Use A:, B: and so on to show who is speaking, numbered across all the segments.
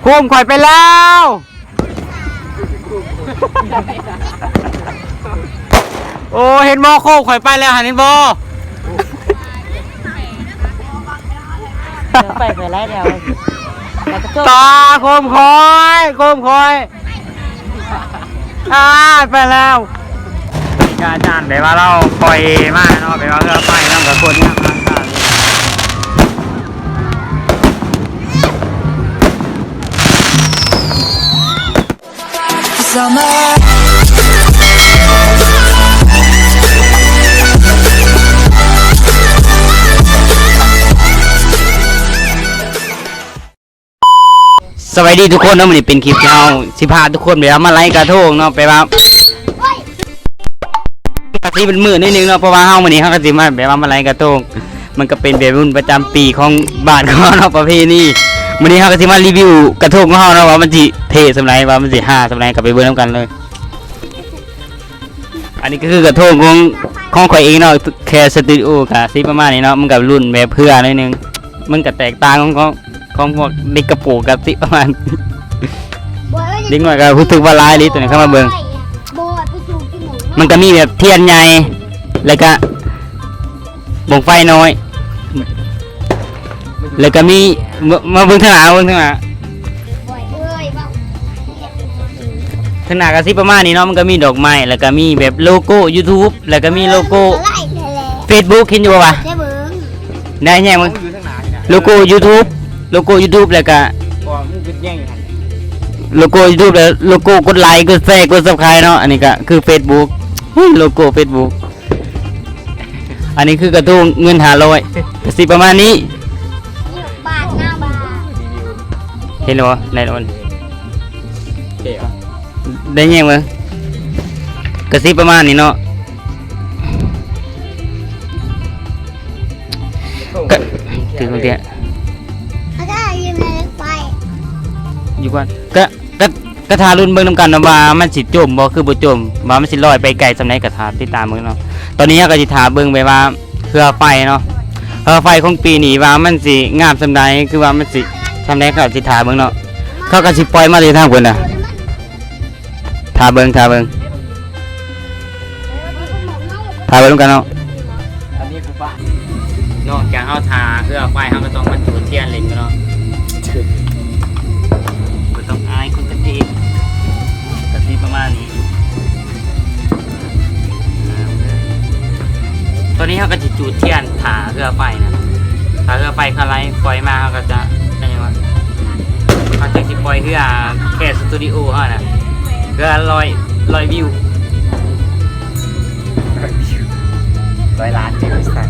A: คุมข่อยไปแล้วโอ้เห็นบ่โค้งข่อยไปแล้วหันเห็นบ่
B: ไปแล้วเดียว
A: ตาโคมคอยไปแล้วอาจารย์แบบว่าเราปล่อยมากเนาะแบบว่าเราไปน้ำกับคนเนี่ยสวัสดีทุกคนเนาะมันนี่เป็นคลิปที่เราสิพาทุกคนไปทำอะไรกระทงเนาะไปว่าที่เป็นมือนิดนึงเนาะเพราะว่าเฮามันนี่เฮาก็สิมาแบบว่าอะไรกระทงมันก็เป็นแบบรุ่นประจำปีของบ้านของเราประเพณีมันนี้เฮาก็สิมารีวิวกระทงของเฮาเนาะว่ามันสิเท่สำหรับว่ามันสิ5สำหรับกับไปเบิ่งนำกันเลยอันนี้ก็คือกระทงของข่อยเองเนาะแค่สตูดิโอค่ะสิประมาณนี้เนาะมันกับรุ่นแบบเพื่อนิดนึงมันก็แตกต่างของพวกเด็กกระโปรงกับสิประมาณเด็กหน่อยก็พูดถึงว่าลายลิตัวนี้เข้ามาเบิ่งมันก็มีแบบเทียนใหญ่แล้วก็บ่งไฟน้อยแล้วก็มีมาเบิ่งทางหน้าข้างหน้าก็สิประมาณนี้เนาะมันก็มีดอกไม้แล้วก็มีแบบโลโก้ YouTube แล้วก็มีโลโก้ Facebook เห็นอยู่ป่ะได้แย่มึงโลโก้ YouTube แล้วก็โลโก้ YouTube แล้วโลโก้กดไลค์กดแชร์กด Subscribe เนาะอันนี้ก็คือ Facebook โลโก้ Facebook อันนี้คือกระทงเงิน500ก็สิประมาณนี้เห็นบ่ได้แล้วได้แย่มึงก็สิประมาณนี้เนาะก็ถึงตรงนี้อยู่ก่อนก็ทารุ่นเบิ่งนำกันนะว่ามันสิจมบ่คือบ่จมว่ามันสิลอยไปไกลสำไหนก็ทาติดตามเบิ่งเนาะตอนนี้ก็สิทาเบิ่งไปว่าเครือไฟเนาะเครือไฟของปีนี้ว่ามันสิงามสำใดคือว่ามันสิสำใดก็สิทาเบิ่งเนาะเขาก็สิปล่อยมาที่ทางเพิ่นน่ะทาเบิ่งนำกันเนาะอันนี้คือบ้านนอกจากเฮาทาเครือไฟเฮาก็ต้องมาจุดเทียนเล่นกันเนาะต้องอายคนกันเองกะทิประมาณนี้ตอนนี้เขาก็จะจูดเทียนถาเรือไฟนะถาเรือไฟคาไลปล่อยมาเขาก็จะอะไรวะเขาจะปล่อยเรือแค่สตูดิโอเขานะเรือลอยวิว100 ล้านวิวสั่ง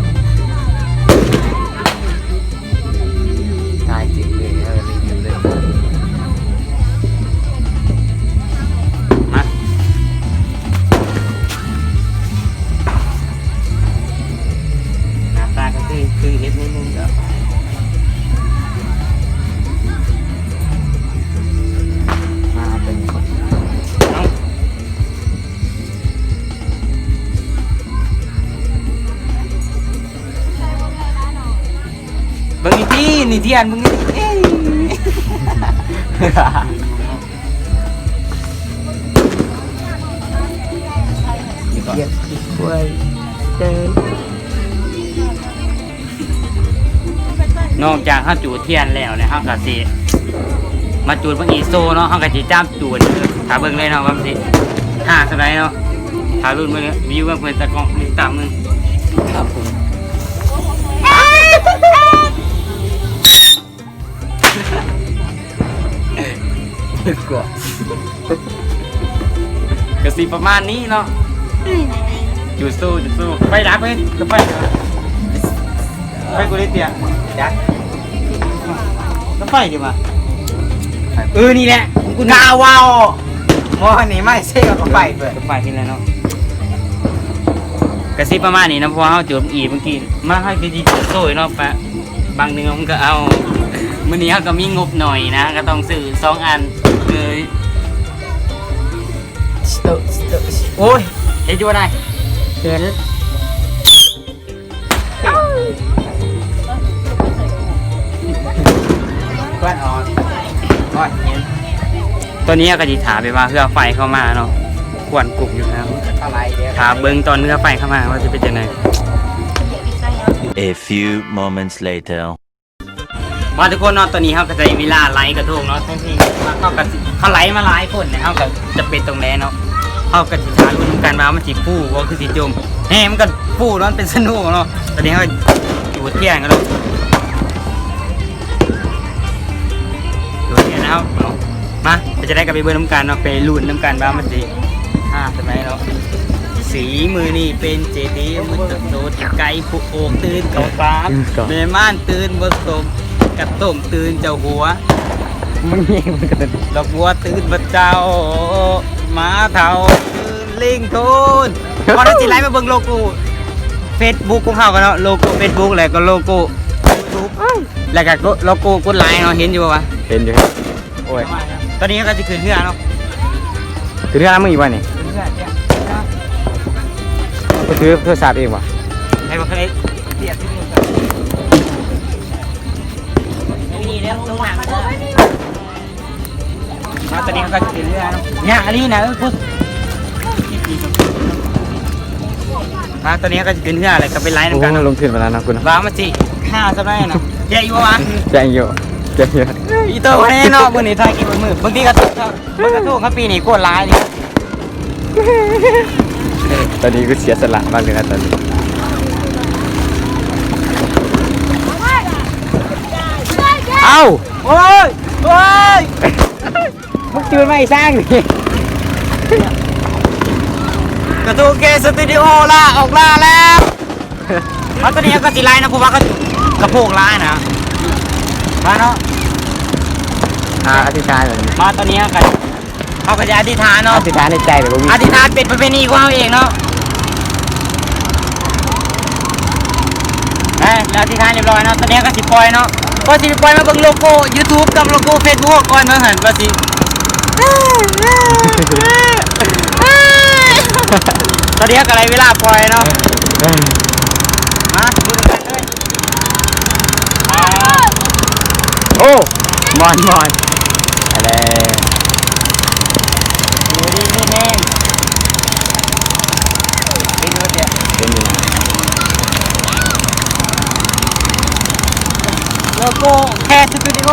A: ตายจริงเลยรีวิวเลยคือเฮ็ดนิดนึงก็มาเป็นคนเบิ่งนี่เทียนมึงนี่เอ้ยนี่ก็ช่วยเดินนอกจากเขาจูดเทียนแล้วเนี่ยเขาก็สิมาจูดพวกอีโซเนาะเขาก็สิจ้ามจูดถาเบิ่งเลยเนาะว่าสิ5สไลด์เนาะถารุ่นเบิ่งวิวเบิ่งเพิ่นตะกล้องมีตามมึงครับผมกลัวก็สิประมาณนี้เนาะจูดสู้ไปดับเพิ่นก็ไปกูได้เตี้ยจักแล้วไฟดิมานี่แหละกูกาวาวมอนี่ไม่ใช่กับไฟเปิดไฟที่ไหนเนาะกระซิบประมาณนี้นะเพราะเขาจุดอีเมื่อกี้มาให้ไปดีจุดโซ่เนาะปะบางนึงมันก็เอามื้อนี้เขาก็มีงบหน่อยนะก็ต้องซื้อ2 อันเลยโอ้ยเห็นอยู่ได้เห็นบ้านอ่อน
B: ก็เห็น
A: ตัวนี้ก็สิถาไปว่าเรือไฟเข้ามาเนาะกวนกลุ่มอยู่แล้ว
B: อะไรเดี๋ยว
A: ถาเบิ่งตอนเรือไฟเข้ามาว่าจะเป็นจังได
C: A few moments later.
A: ว่าทุกคนเนาะตอนนี้เฮาก็จะมีเวลาไลฟ์กระทงเนาะทั้งที่เฮาก็สิเขาไลฟ์มาหลายคนเนี่ยเฮาก็จะเป็นตรงแลเนาะเฮาก็สิถาลุ้นกันว่ามันสิฟู่บ่คือสิจมแหมมันก็ฟู่เนาะมันเป็นสนุกเนาะตอนนี้เฮาอยู่เที่ยงกันแล้วอยู่เที่ยงนะครับมาจะได้กับไปเบิ่งน้ำกันเนาะไปลุ้นน้ำกันว่ามันสิสมัยเนาะสีมือนี่เป็นเจดีมือโตไก่ผู้โอกตื่นเก่าฟ้าแม่ม่านตื่นบ่สมกระต้มตื่นเจ้าหัว
B: มึงยิงมันกัน
A: ดอกบัวตื่นบัดเจ้าหมาเท่าตื่นลิงโทนพอได้สิไลฟ์มาเบิ่งโลโก้ Facebook ของเฮากันเนาะโลโก้ Facebook แล้วก็โลโก้ YouTube แล้วก็โลโก้กดไลน์เนาะเห็นอยู่ป่ะ
B: เห็นอยู่โอ้ย
A: ตอนนี้ก็สิขึ้นเรือเนาะ
B: คือเรื่องอะไรมึงอีกวะนี่
A: ขึ้นเรือเนี่ย
B: ก็ถือโทรศัพท์เองวะ
A: ให้บ่เคยเสียบที่นี่นี่เด้อตรงหลังเด้อมาตอนนี้ก็สิขึ้นเรือเนาะเนี่ยอันนี้นะพุทธมาตอนนี้ก็จะขึ้นเรืออะไรก็ไปไลฟ์
B: โอ้
A: นำกันเนาะ
B: ลงทุนมาแล้วนะคุณ
A: ว้ามาสิ5ซะได้นะแย่อยู่วะ
B: แจ้งอยู่แจ้งอยู่
A: อีโต้แน่เนาะมื้อนี้ทายกินมื้อบางทีก็ถูกครับบางก็ถูกครับปีนี้โคตรร้ายนี่
B: ตอนนี้ก็เสียสละมากเลยนะตอนนี้
A: เอ้าโอ้ยโอ้ยมึงจืนมาอีสร้างนี่กระทูเกสตูดิโอล่าออกล่าแล้วมาตอนนี้ก็สิไลน์นะเพราะว่าก็กระโปงร้ายนะมาเนาะ
B: อธิษฐานเลย
A: มาตอนนี้กันเขาก็จะอธิษฐานเนาะ
B: อธิษฐานในใจเลยว่า
A: อธิษฐานเป็นประเพณีของเราเองเนาะแล้วอธิษฐานเรียบร้อยเนาะตอนนี้ก็สิปล่อยเนาะก็สิปล่อยมาเบิ่งโลโก้ YouTube กับโลโก้ Facebook ก่อนมาหันว่าสิตอนนี้ก็อะไรเวลาปล่อยเนาะมาดูกันเลย
B: โอ้มอนอะไร
A: ดูดีนี่เองไปดูเดี๋ยว
B: เป็นอยู่นะ
A: โลโก้แค่สตูดิโอ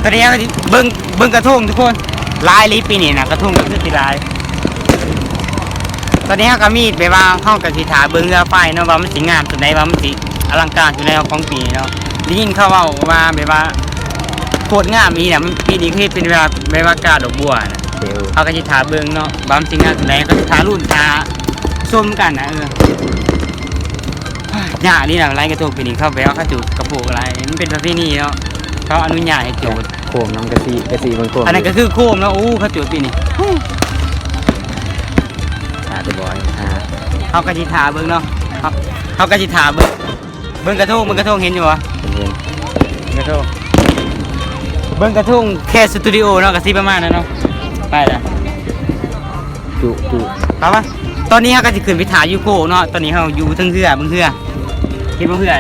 A: ตอนนี้เบิ้งกระทงทุกคนลายลีปีนี่นะกระทงก็คือสีลาย ตอนนี้ก็มีแบบว่าห้องกสิถาเบิ้งเรือไฟเนาะว่ามันสิงามสุดในว่ามันสิอลังการสุดในของปีเนาะได้ยินเขาว่าแบบว่าโคตรงามอีเนี่ยมันปีนี้คือเป็นเวลาแบบว่ากาดอกบัวนะ
B: เดี๋ยว
A: เขาก็สิถาเบิ้งเนาะว่ามันสิงามสุดในก็สิถารุ่นถาส้มกันนะหญ้านี่นะไรกระทงปีนี้เขาแบบว่าเขาจุดกระโปงอะไรมันเป็นประเพณีเนาะเขาอนุญาตให้จุด
B: โคมน้ำกะทิบางโคม
A: อันนั้นก็คือโคมเนาะอู้เขาจุดปีนี้
B: เดี๋ยวบอย
A: เขากระจิถาเบิ้งเนาะเขากระจิถาเบิ้งกระทงเห็นอยู่ปะ
B: เห็น
A: กระทงเบิ้งกระทงแค่สตูดิโอเนาะกระซิประมาณนั้นเนาะไปละ
B: จุ
A: ครับปะตอนนี้เขาก็จะขึ้นไปถ่ายยูโกเนาะตอนนี้เขาอยู่ทั้งเรือเบิ้งเรือคิดว่าเรือ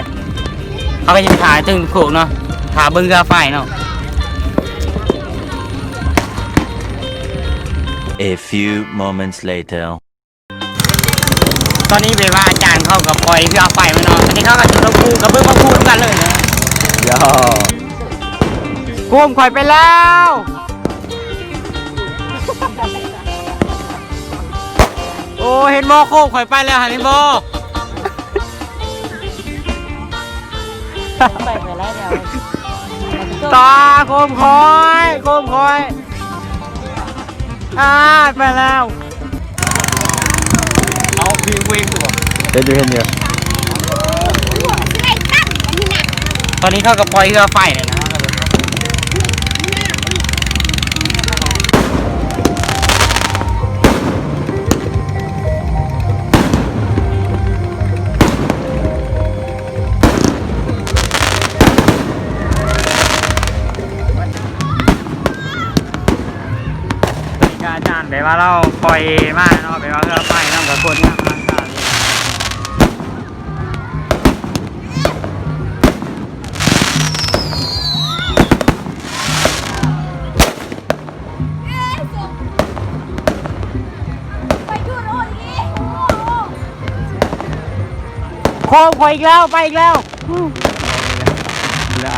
A: เขาก็จะไปถ่ายทั้งโกเนาะถ่ายเบิ้งเรือไฟเนาะ
C: A few moments later.
A: ตอนนี้เวลาอาจารย์เข้ากับปล่อยเรือไฟมาเนาะตอนนี้เขาก็จุดระคูกับเบิ้งมาคูกันเลยนะ
B: ย่อ
A: โคมข่อยไปแล้วโอ้เห็นบ่โคมข่อยไปแล้วเห็นบ่
D: ไปแล้วเดี๋ยว
A: ตาโคมคอยไปแล้วเอาพิงวิ่งตัว
B: เห็นอยู่
A: ตอนนี้เข้ากับปล่อยเรือไฟเลยนะ กับอาจารย์แบบว่าเราปล่อยมาเนาะแบบว่าเพื่อไฟน้ำกับคนงามมากค่ะโค้งไปอีกแล้วไปอีกแล้วได้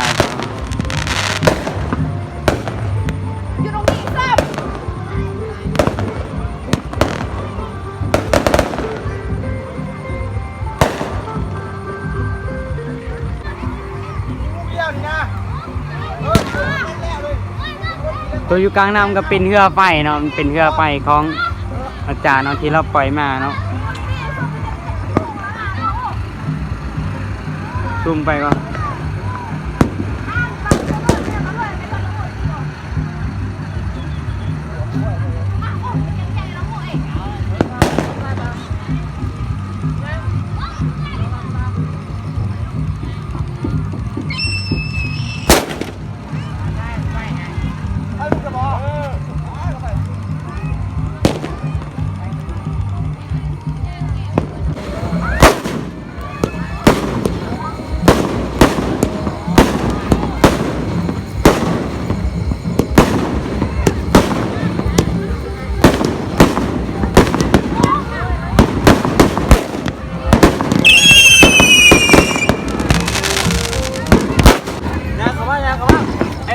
A: ตัวอยู่กลางน้ำก็เป็นเรือไฟเนาะมันเป็นเรือไฟของอาจารย์เนาะที่เราปล่อยมาเนาะซูมไปก็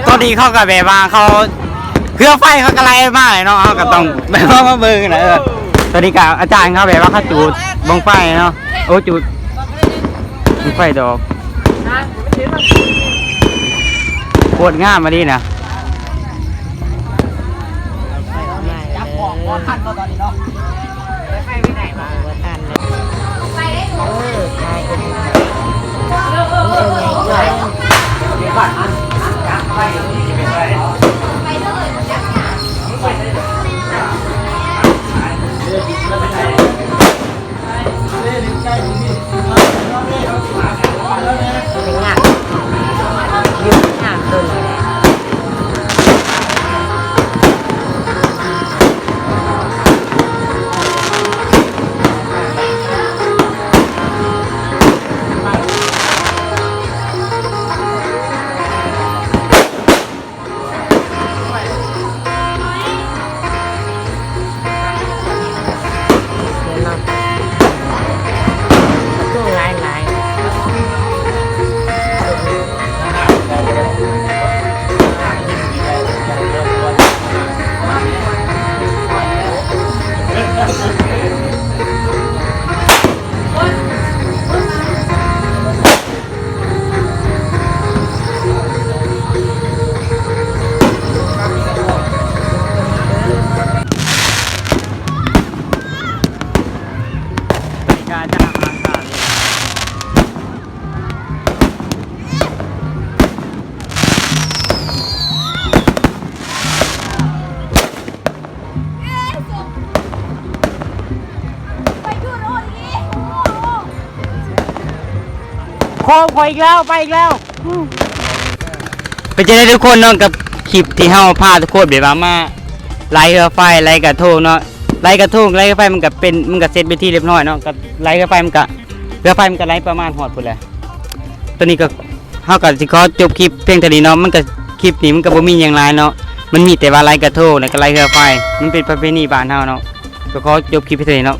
A: ตอนนี้เขาก็แบบว่าเขาเครื่องไฟเขาก็ไล่มาเลยเนาะเขาก็ต้องแบบว่ามาเบิ่งนะตอนนี้กับอาจารย์เขาแบบว่าเขาจูดบังไฟเนาะโอ้จูดบังไฟดอกโคตรงามมาดีนะ
B: จับของพอทันตอนนี้เนาะไปไม่ไหนมาทันเลยไปบ้านไปโค้งไปอีกแล้วไปอีกแล้วไปเจอได้ทุกคนเนาะกับคลิปที่เฮาพาทุกคนเดี๋ยวมาไล่เรือไฟไล่กระทงเนาะไล่กระทงไล่ไฟมันก็เป็นมันก็เสร็จไปที่เรียบร้อยเนาะกับไล่เรือไฟมันก็ไล่ประมาณหอดพุ่นแหละตอนนี้ก็เฮาก็สิขอจบคลิปเพียงเท่านี้เนาะมันก็คลิปนี้มันก็บ่มีหยังหลายเนาะมันมีแต่ว่าไล่กระทงแล้วก็ไล่เรือไฟมันเป็นประเพณีบ้านเฮาเนาะก็ขอจบคลิปเพียงเท่านี้เนาะ